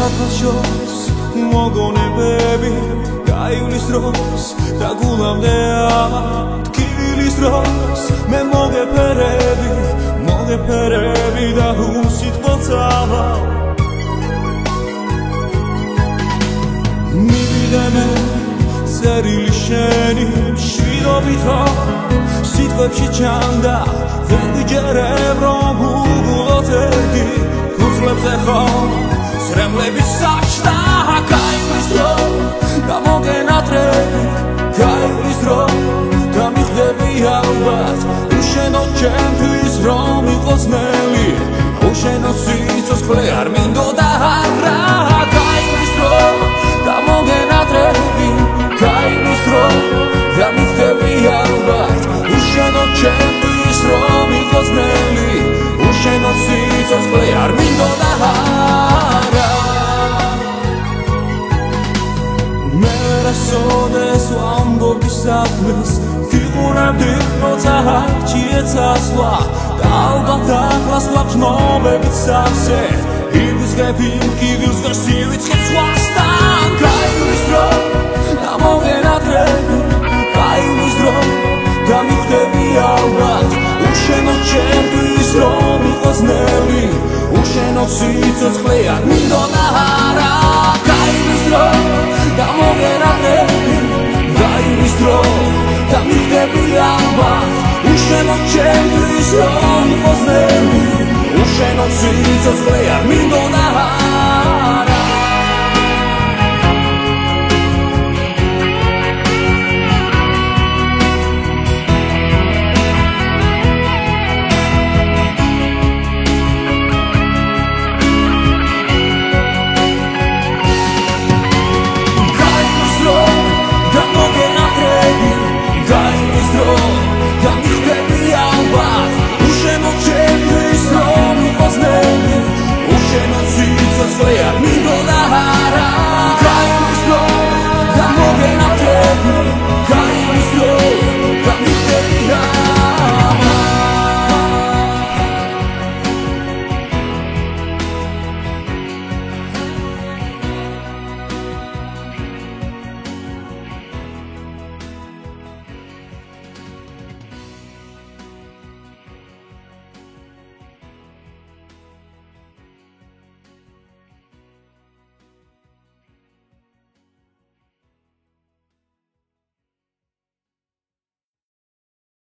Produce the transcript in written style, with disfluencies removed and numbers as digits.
სადღაც შორს მოგონებები გაივლის დროს და გულამდე ამტკივილის დროს მე მოგეფერები და უსიტყვოდ წავალ მივიდე მე წერილი შენი მშვიდობით რომ სიტყვებში ჩანდა ვერ ვიჯერებ რომ უგულოთ ერთი ფუძლებზე ხომ სრემლების საჭდა გაივლის რომ და მოგენატრები გაივლის რომ და მიხდები ალბათ უშენო ჩემთვის რომ იყოს ნელი უშენო სიცოცხლე არ მინდოდა არა გაივლის რომ და მოგენატრები გაივლის რომ და მიხდები ალბათ უშენო ჩემთვის რომ იყოს ნელი უშენო სიცოცხლე არ მინდოდა არა სოდეს ვამბობდი საქმეს გიყურებდი როცა არჩიეთ ასვლა და ალბათ ახლას გვაქვს სავსე ივიწყებ იმ კივილს და სივიწყებ სხვასთან გაივლის რომ და მოგენატრები გაივლის რომ და მიხდები ალბათ უშენო ჩემთვის რომ იყოს ნელი უშენო სიცოცხლე არ მინდოდა არა გაივლის რომ და მოგენატრები გაივლის რომ და მიხდები ალბათ უშენო ჩემთვის რომ